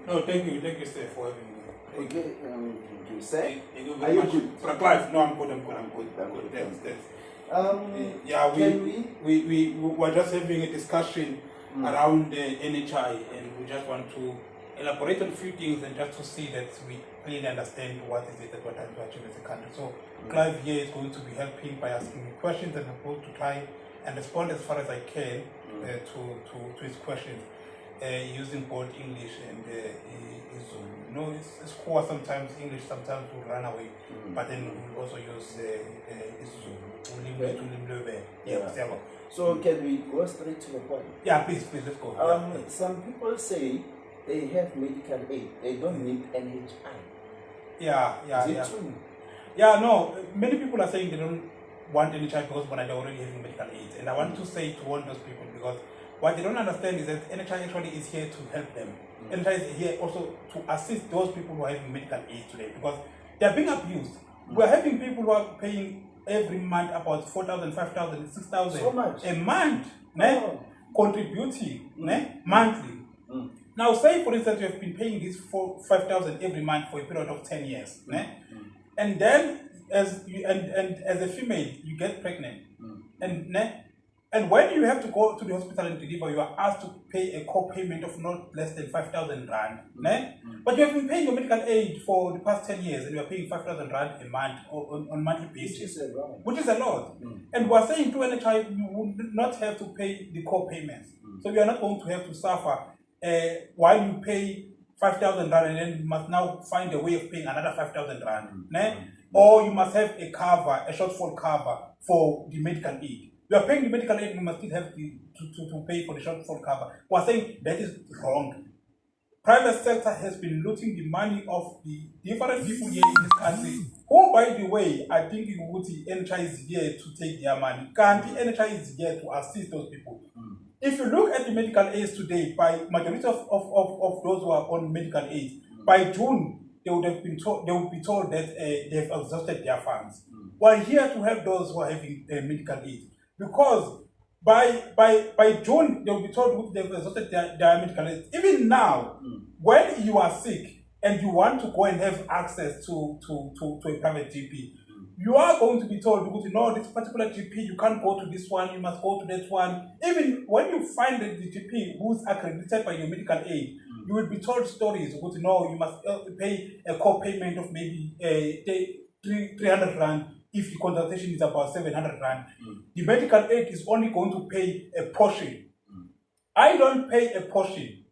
No, thank you, Steph, for having me. Okay, you say? Thank you Are very you much. good? Clive, no, I'm good, I'm good, I'm good. I'm Good, good, thanks, thank thanks. Yeah, can we were just having a discussion around the NHI, and we just want to elaborate on a few things and just to see that we clearly understand what is it that we're trying to achieve as a country. So Clive here is going to be helping by asking me questions, and I'm going to try and respond as far as I can to his questions using both English and Zoom. You know, it's cool sometimes, English sometimes will run away, but then we'll also use Zoom. Yeah. So can we go straight to the point? Yeah, please, let's go. Some people say they have medical aid. They don't need NHI. Yeah. Is it true? Yeah, no. Many people are saying they don't want NHI because they're already having medical aid. And I want to say to warn those people, because what they don't understand is that NHI actually is here to help them. NHI is here also to assist those people who are having medical aid today, because they are being abused. We're having people who are paying every month about 4,000, 5,000, 6,000 so much a month, contributing monthly. Now, say for instance you have been paying this 5,000 every month for a period of 10 years, and then as a female you get pregnant, and when you have to go to the hospital and deliver, you are asked to pay a co-payment of not less than 5,000 rand. But you have been paying your medical aid for the past 10 years, and you are paying 5,000 rand a month on a monthly basis, which is a lot. And we are saying to NHI you would not have to pay the co-payments. So you are not going to have to suffer while you pay 5,000 rand, and then you must now find a way of paying another 5,000 rand. Or you must have a cover, a shortfall cover for the medical aid. You are paying the medical aid, you must still have to pay for the shortfall cover. We are saying that is wrong. Private sector has been looting the money of the different people here in this country. Oh, by the way, I think NHI is here to take their money. NHI is here to assist those people. If you look at the medical aids today, by majority of those who are on medical aid, by June they would be told that they have exhausted their funds. We're here to help those who are having medical aid, because by June they will be told they've exhausted their medical aid. Even now, when you are sick and you want to go and have access to a private GP, you are going to be told, no, this particular GP, you can't go to this one, you must go to that one. Even when you find the GP who's accredited by your medical aid, you will be told stories, no, you must pay a co-payment of maybe 300 rand if the consultation is about 700 rand. The medical aid is only going to pay a portion. I don't pay a portion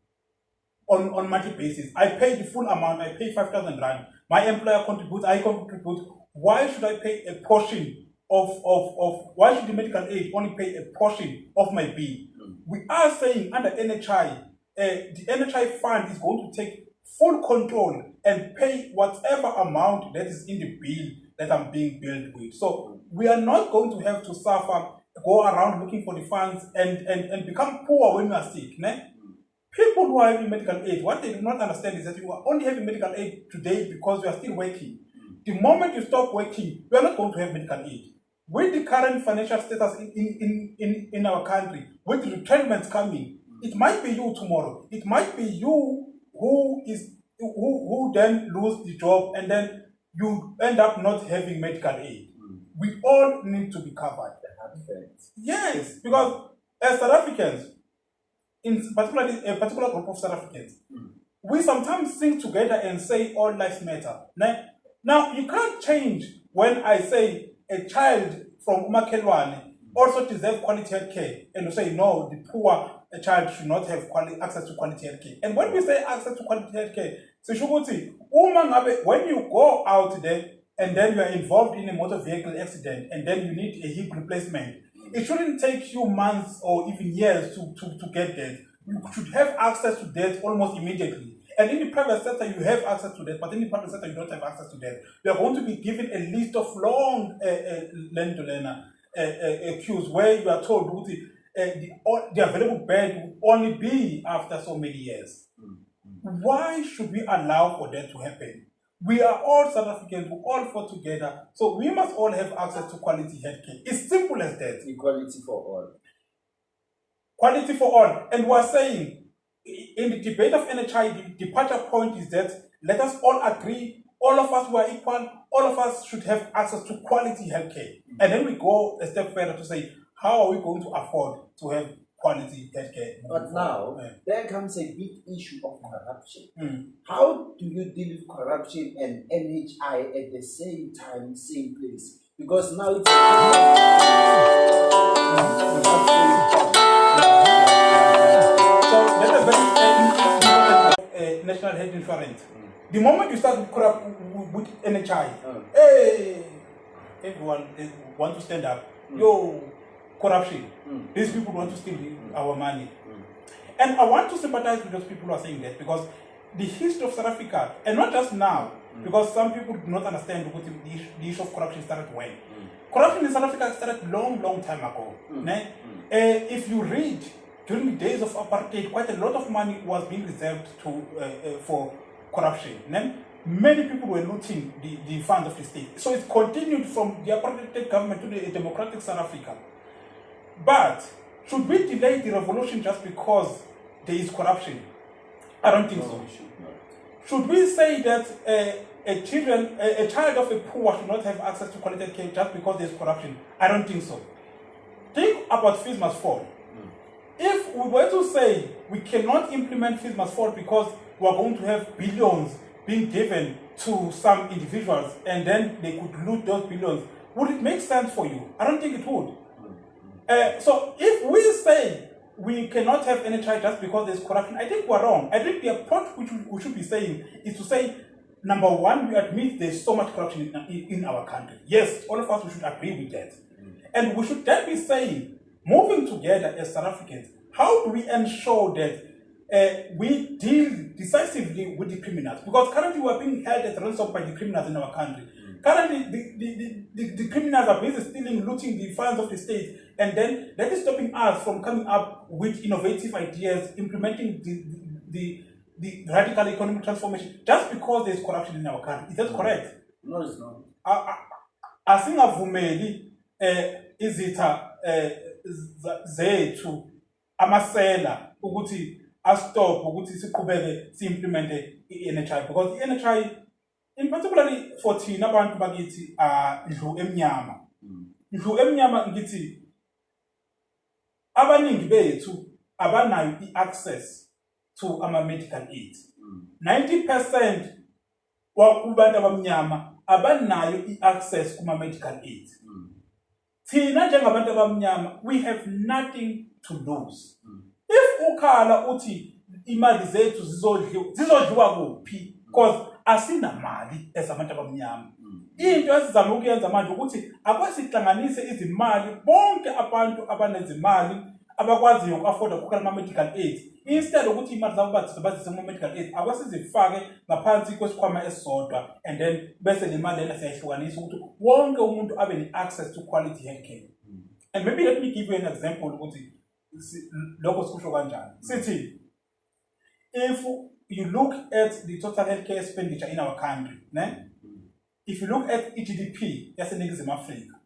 on monthly basis. I pay the full amount. I pay 5,000 rand. My employer contributes, I contribute. Why should I pay a portion of why should the medical aid only pay a portion of my bill? We are saying under NHI, the NHI fund is going to take full control and pay whatever amount that is in the bill that I'm being billed with. So we are not going to have to suffer, go around looking for the funds and become poor when we are sick. People who are having medical aid, what they do not understand is that you are only having medical aid today because you are still working. The moment you stop working, you are not going to have medical aid. With the current financial status in our country, with retirements coming, it might be you tomorrow. It might be you who then lose the job, and then you end up not having medical aid. We all need to be covered. Yes, because as South Africans, in particularly a particular group of South Africans, we sometimes sing together and say all lives matter. Now, you can't change when I say a child from Umakelwane also deserves quality health care, and you say, no, the poor child should not have access to quality health care. And when we say access to quality health care, when you go out there and then you are involved in a motor vehicle accident and then you need a hip replacement, it shouldn't take you months or even years to get that. You should have access to that almost immediately. And in the private sector, you have access to that, but in the public sector, you don't have access to that. You are going to be given a list of long learner queues where you are told the available bed will only be after so many years. Why should we allow for that to happen? We are all South Africans, we all fought together, so we must all have access to quality healthcare. It's simple as that. Equality for all. Quality for all. And we're saying, in the debate of NHI, the departure point is that let us all agree, all of us who are equal, all of us should have access to quality healthcare. And then we go a step further to say, how are we going to afford to have quality healthcare? But now, there comes a big issue of corruption. How do you deal with corruption and NHI at the same time, same place? Because now it's so that's a very important national health insurance. The moment you start with NHI, hey, everyone want to stand up. Yo, corruption. These people want to steal our money. And I want to sympathize with those people who are saying that, because the history of South Africa, and not just now, because some people do not understand what the issue of corruption started when. Corruption in South Africa started long time ago. If you read, during the days of apartheid, quite a lot of money was being reserved for corruption. Many people were looting the funds of the state. So it continued from the apartheid government to the democratic South Africa. But should we delay the revolution just because there is corruption? I don't think so. Should we say that a child of the poor should not have access to quality care just because there is corruption? I don't think so. Think about fees must fall. If we were to say we cannot implement fees must fall because we are going to have billions being given to some individuals and then they could loot those billions, would it make sense for you? I don't think it would. So if we say we cannot have NHI just because there's corruption, I think we're wrong. I think the approach which we should be saying is to say, number one, we admit there's so much corruption in our country. Yes, all of us we should agree with that. And we should then be saying, moving together as South Africans, how do we ensure that we deal decisively with the criminals? Because currently we are being held at ransom by the criminals in our country. Currently, the criminals are busy stealing, looting the funds of the state, and then that is stopping us from coming up with innovative ideas, implementing the radical economic transformation, just because there is corruption in our country. Is that correct? No, it's not. Asingavumeli izitha zethu amasela ukuthi stop ukuthi siqhubeke si-implemente i-NHI, because i-NHI in particularly for thina abantu bakithi ndlu emnyama. Ndlu emnyama ngithi abaningi bethu abanayo i-access to ama-medical aid. 90% wakubantu abamnyama abanayo i-access kuma-medical aid. Thina njengabantu abamnyama, we have nothing to lose. If ukhala uthi imali zethu zizodliwa kuphi, because asinamali ezabantu abamnyama. Into esizama ukuyenza manje ukuthi akwasihlanganise izimali bonke abantu abanezimali abakwaziyo uku-afforda ukukhala ama-medical aid. Instead ukuthi imali zabo bazise kuma-medical aid, akwasizifake ngaphansi kwesikhwama esisodwa, and then bese le mali lena siyayihlukanisa ukuthi wonke umuntu abe ne-access to quality healthcare. And maybe let me give you an example ukuthi lokho sikusho kanjani. Sithi, if you look at the total healthcare expenditure in our country, if you look at GDP, that's in Eningizimu Africa,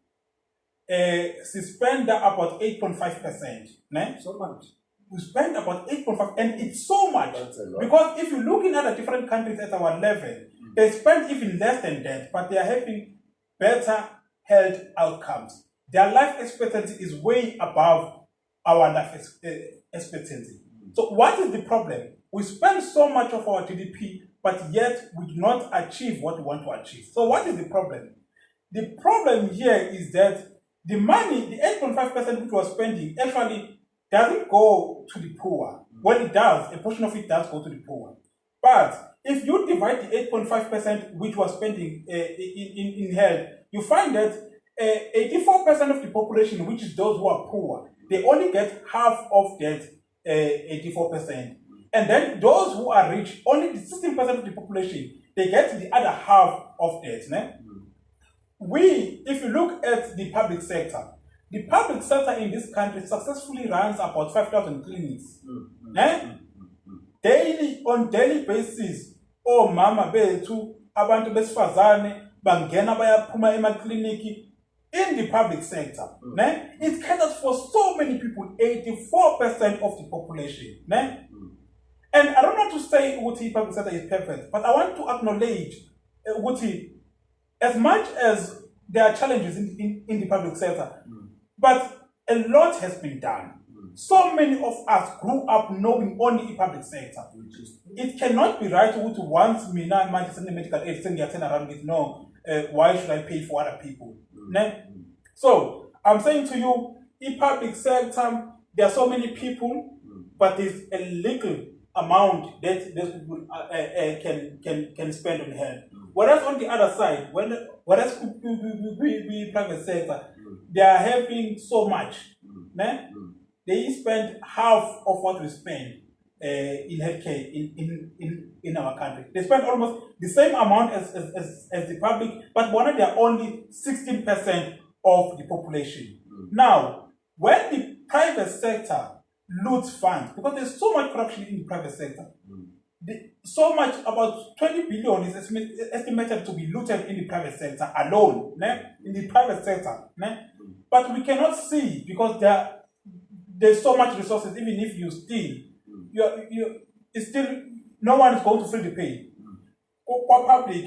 we spend about 8.5%. So much. We spend about 8.5%, and it's so much. Because if you look in other different countries at our level, they spend even less than that, but they are having better health outcomes. Their life expectancy is way above our life expectancy. So what is the problem? We spend so much of our GDP, but yet we do not achieve what we want to achieve. So what is the problem? The problem here is that the money, the 8.5% which we are spending, actually doesn't go to the poor. When it does, a portion of it does go to the poor. But if you divide the 8.5% which we are spending in health, you find that 84% of the population, which is those who are poor, they only get half of that 84%. And then those who are rich, only the 16% of the population, they get the other half of that. If you look at the public sector in this country successfully runs about 5,000 clinics. On daily basis, mama bethu, abantu besifazane, bangena bayaphuma emakliniki in the public sector. It caters for so many people, 84% of the population. And I don't want to say what public sector is perfect, but I want to acknowledge what as much as there are challenges in the public sector, but a lot has been done. So many of us grew up knowing only the public sector. It cannot be right to once me now send the medical aid, send turn around with no, why should I pay for other people? So I'm saying to you, in public sector, there are so many people, but there's a little amount that those people can spend on health. Whereas on the other side, whereas we private sector, they are having so much. They spend half of what we spend in healthcare in our country. They spend almost the same amount as the public, but one they are only 16% of the population. Now, when the private sector loots funds, because there's so much corruption in the private sector, so much, about 20 billion is estimated to be looted in the private sector alone, in the private sector. But we cannot see because there's so much resources. Even if you steal, it's still no one is going to feel the pain. Public,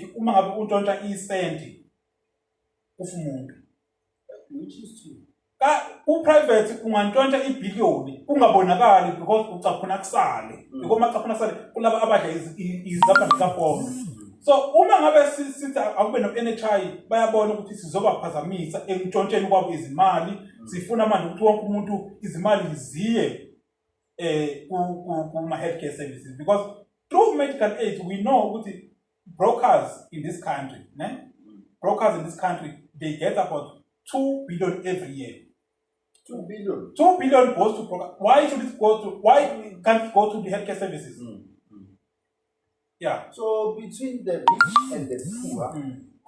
which is true. Private ungantshontsha ibhiliyoni ungabonakali because ucaphuna kusale because macaphuna kusale kulaba abadla izapha zikapona. So uma ngabe sithi akube no-NHI bayabona ukuthi sizobaphazamisa ekutshontsheni kwabo izimali, sifuna manje ukuthi wonke umuntu izimali ziye kuma-healthcare services, because through medical aid we know ukuthi brokers in this country, they get about 2 billion every year. 2 billion. 2 billion goes to broker. Why should it go to? Why can't it go to the healthcare services? Yeah. So between the rich and the poor,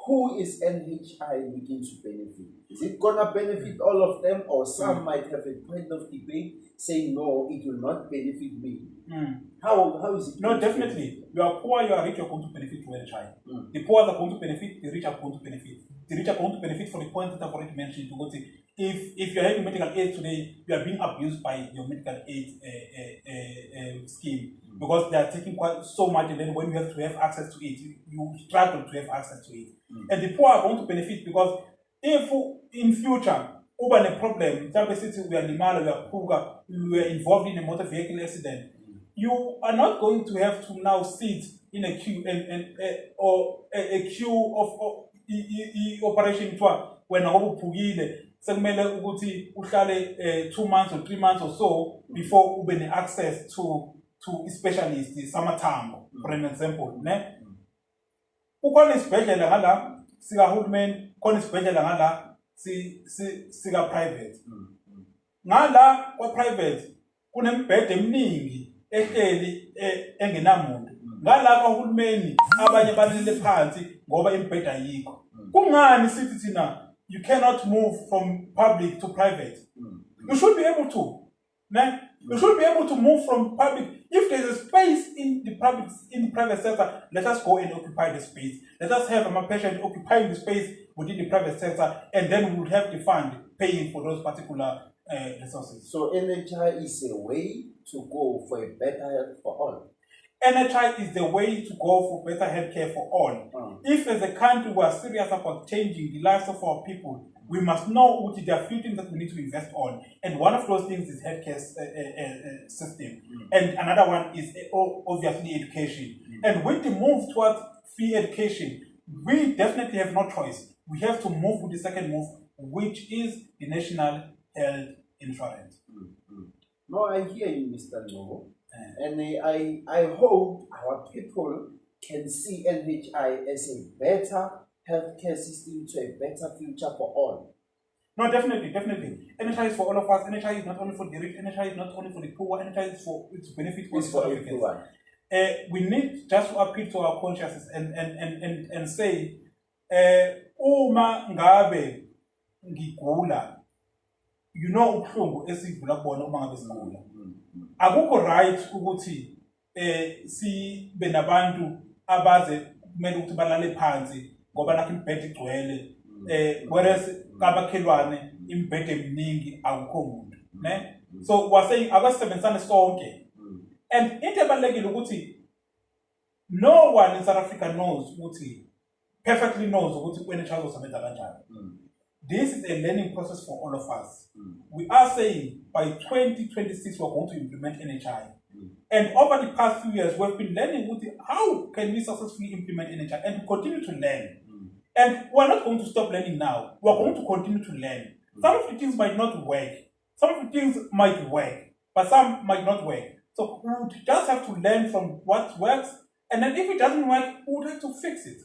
who is NHI looking to benefit? Is it gonna benefit all of them, or some might have a point of debate saying no, it will not benefit me? How is it? No, definitely. You are poor, you are rich, you are going to benefit to NHI. The poor are going to benefit, the rich are going to benefit. The rich are going to benefit for the point that I've already mentioned. If you're having medical aid today, you are being abused by your medical aid scheme because they are taking quite so much, and then when you have to have access to it, you struggle to have access to it. And the poor are going to benefit because if in future, over a problem, we are limala, we are poor, we are involved in a motor vehicle accident, you are not going to have to now sit in a queue or a queue of operation when sekumele ukuthi uhlale 2 months or 3 months or so before ube ne-access to a specialist, samathambo, for an example. Kukhona isibhedlela ngala sikahulumeni, kukhona isibhedlela ngala sika-private. Ngala kwa-private kunemibhede eminingi ehleli engenamuntu. Ngala kahulumeni abanye balele phansi ngoba imibhede ayikho. Kungani sithi thina you cannot move from public to private? You should be able to. You should be able to move from public. If there's a space in the private sector, let us go and occupy the space. Let us have a patient occupying the space within the private sector, and then we will have the fund paying for those particular resources. So NHI is a way to go for a better health for all. NHI is the way to go for better healthcare for all. If as a country we are serious about changing the lives of our people, we must know what there are a few things that we need to invest on. And one of those things is healthcare system. And another one is obviously education. And with the move towards free education, we definitely have no choice. We have to move with the second move, which is the National Health Insurance. No, I hear you, Mr. Novo. And I hope our people can see NHI as a better healthcare system to a better future for all. No, definitely. NHI is for all of us. NHI is not only for the rich. NHI is not only for the poor. NHI is for its benefit for everyone. We need just to appeal to our consciences and say, uma ngabe ngigula, you know ubuhlungu esidlula kubona uma ngabe sigula. Akukho right ukuthi sibe nabantu abaze kumele ukuthi balale phansi ngoba nakho imibhede igcwele whereas kabakhelwane imibhede eminingi akukho muntu, ne? So wasaying akasebenzisane sonke And into ebalulekile ukuthi no one in South Africa knows perfectly knows when a child was a kanjani. This is a learning process for all of us. We are saying by 2026 we're going to implement NHI. And over the past few years, we've been learning how can we successfully implement NHI and continue to learn. And we're not going to stop learning now. We're going to continue to learn. Some of the things might not work. Some of the things might work, but some might not work. So we would just have to learn from what works. And then if it doesn't work, we would have to fix it.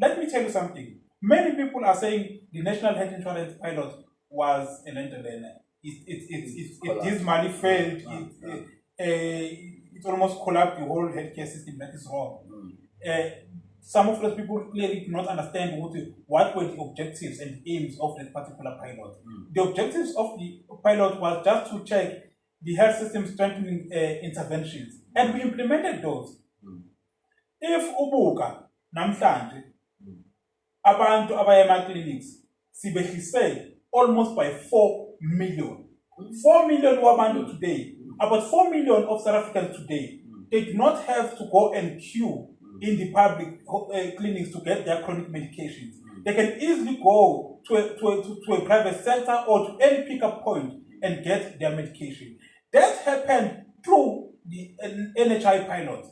Let me tell you something. Many people are saying the National Health Insurance pilot was an entertainer. It dismally failed. It almost collapsed the whole healthcare system. That is wrong. Some of those people clearly do not understand what were the objectives and aims of that particular pilot. The objectives of the pilot was just to check the health system strengthening interventions, and we implemented those. If ubuka namhlanje abantu abaya ema-clinics sibehlise almost by 4 million. 4 million wabantu today. About 4 million of South Africans today, they do not have to go and queue in the public clinics to get their chronic medications. They can easily go to a private center or to any pickup point and get their medication. That happened through the NHI pilot.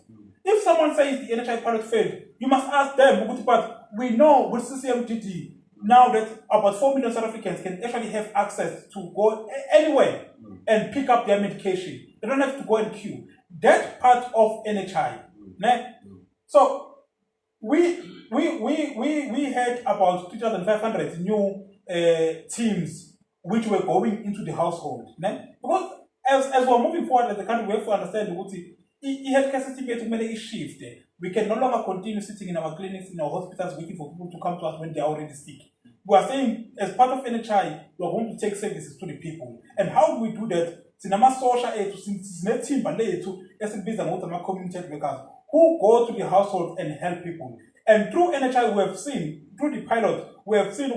If someone says the NHI pilot failed, you must ask them, but we know with CCMDD now that about 4 million South Africans can actually have access to go anywhere and pick up their medication. They don't have to go and queue. That part of NHI. So we had about 2,500 new teams which were going into the household. Because as we're moving forward as a country, we have to understand what the healthcare system is shift. We can no longer continue sitting in our clinics, in our hospitals, waiting for people to come to us when they are already sick. We are saying, as part of NHI, we are going to take services to the people. And how do we do that? Sinama social aid, since team to community workers who go to the household and help people. And through NHI, we have seen, through the pilot, we have seen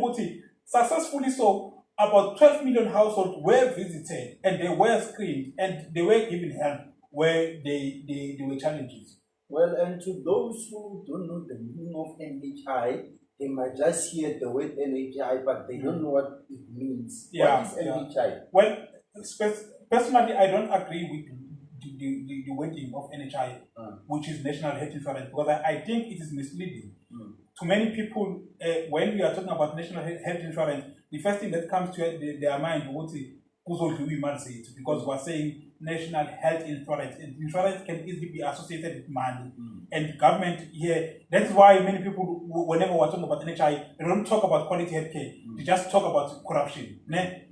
successfully so about 12 million households were visited and they were screened and they were given help where they were challenges. Well, and to those who don't know the meaning of NHI, they might just hear the word NHI, but they don't know what it means. What is NHI? Well, personally, I don't agree with the wording of NHI, which is National Health Insurance, because I think it is misleading. To many people, when we are talking about National Health Insurance, the first thing that comes to their mind is because we are saying National Health Insurance. And insurance can easily be associated with money. And government here, that's why many people, whenever we're talking about NHI, they don't talk about quality healthcare. They just talk about corruption.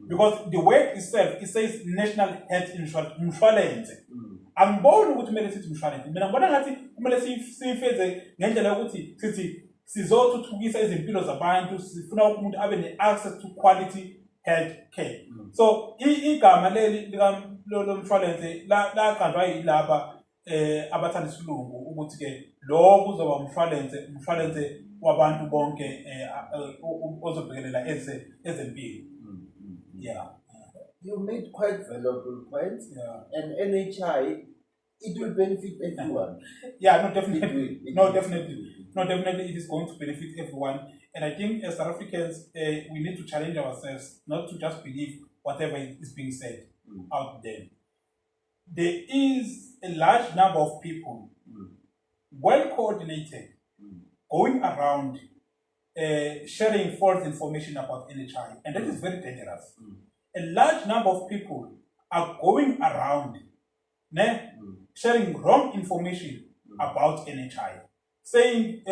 Because the word itself, it says National Health Insurance. I'm born with medicine insurance. Mina ngibona ngathi kumele siyifeze ngendlela ukuthi sithi sizothuthukisa izimpilo zabantu, sifuna umuntu abe ne-access to quality health care. So igama lo mshwalense laqanjwa yilaba abathanda isilungu ukuthi ke lo kuzoba umshwalense wabantu bonke ozobhekelela ezempilo. Yeah. You made quite valuable points, and NHI, it will benefit everyone. Yeah, no, definitely. Definitely it is going to benefit everyone. And I think as South Africans, we need to challenge ourselves not to just believe whatever is being said out there. There is a large number of people, well coordinated, going around sharing false information about NHI, and that is very dangerous. A large number of people are going around sharing wrong information about NHI, saying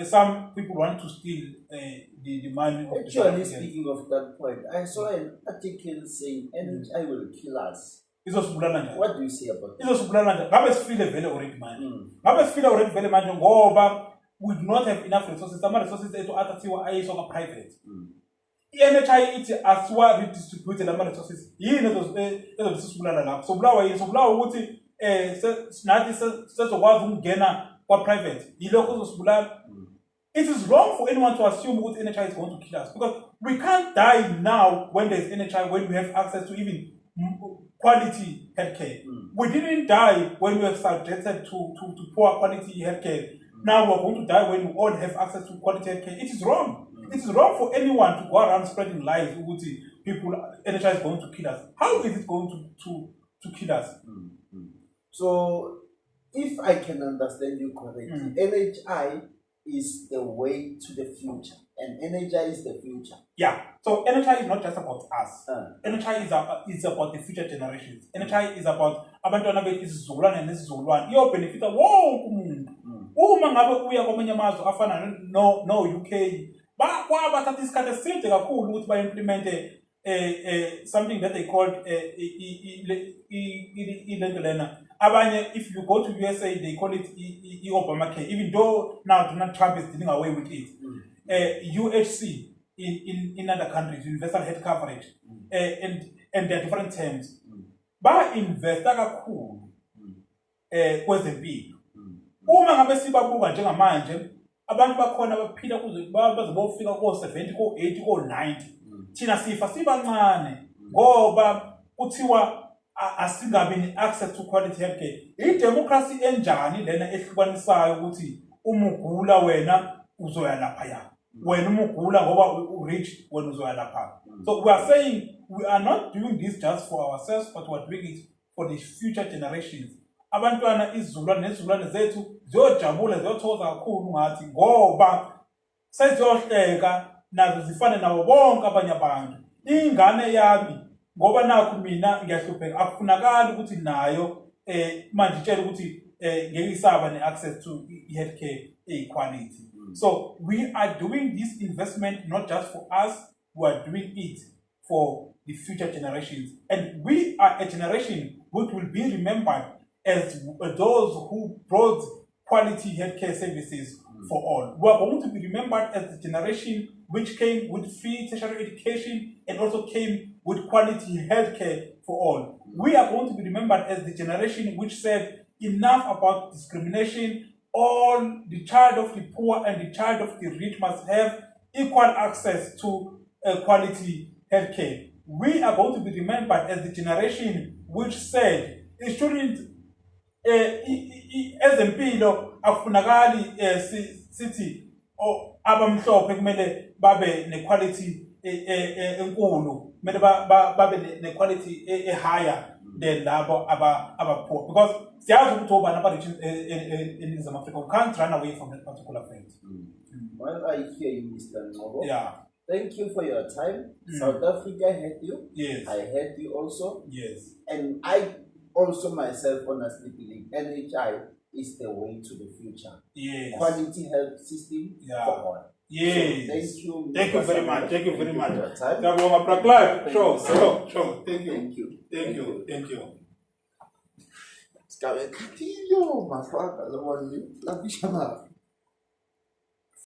some people want to steal the money. Actually, speaking of that point, I saw an article saying NHI will kill us. What do you say about that? We do not have enough resources. Some resources are private. NHI ithi asiwa redistribute lama resources yini ezosibulala lapho sobulawa ukuthi nathi sezokwazi ukungena kwa private yilokho ezosibulala. It is wrong for anyone to assume ukuthi NHI is going to kill us, because we can't die now when there is NHI, when we have access to even quality healthcare. We didn't die when we were subjected to poor quality healthcare. Now we're going to die when we all have access to quality healthcare. It is wrong. It is wrong for anyone to go around spreading lies. People, NHI is going to kill us. How is it going to kill us? So, if I can understand you correctly, NHI is the way to the future, and NHI is the future. Yeah. So NHI is not just about us. NHI is about the future generations. NHI is about abantwana bethu isizukulwane nesizukulwane. Iyo benefita wonke umuntu. Uma ngabe uya kwamanye amazwe afana no UK, bathatha isikhathi eside kakhulu ukuthi ba-implemente something that they called Abanye, if you go to USA, they call it Obamacare, even though now Donald Trump is dealing away with it. UHC in other countries, universal health coverage, and there are different terms. Ba investa kakhulu kwezempilo. Uma ngabe sibabuka njengamanje, abantu bakhona baphila kuze baze bofika ko-70, ko-80, ko-90. Thina sifa sibancane ngoba kuthiwa asingabi ne-access to quality healthcare. I-democracy enjani lena ehlukanisayo ukuthi uma ugula wena uzoya laphaya, wena uma ugula ngoba u-rich wena uzoya lapha. So we are saying we are not doing this just for ourselves, but we are doing it for the future generations. Abantwana izizukulwane nezizukulwane zethu ziyojabula ziyothokoza kakhulu ngathi ngoba seziyohleka nazo zifane nabo bonke abanye abantu. Ingane yami ngoba nakho mina ngiyahlupheka akufunakala ukuthi nayo manje itshela ukuthi ngeke isaba ne-access to healthcare equality. So we are doing this investment not just for us, we are doing it for the future generations. And we are a generation which will be remembered as those who brought quality healthcare services for all. We are going to be remembered as the generation which came with free tertiary education and also came with quality healthcare for all. We are going to be remembered as the generation which said enough about discrimination. All the child of the poor and the child of the rich must have equal access to quality healthcare. We are going to be remembered as the generation which said it shouldn't ezempilo akufunakali sithi abamhlophe kumele babe ne-quality enkulu, kumele babe ne-quality higher than labo aba-poor, because siyazi ukuthi obani aba-rich eNingizimu Afrika. We can't run away from that particular fact. Well, I hear you, Mr. Ngobo. Yeah. Thank you for your time. South Africa had you. Yes. I had you also. Yes. And I also myself honestly believe NHI is the way to the future. Yes. Quality health system for all. Yes. So thank you. Thank you very much. Thank you very much. Clive. Sure. Thank you. Thank you. Thank you. Scavecatillo, más vaca, lo volví la pijama.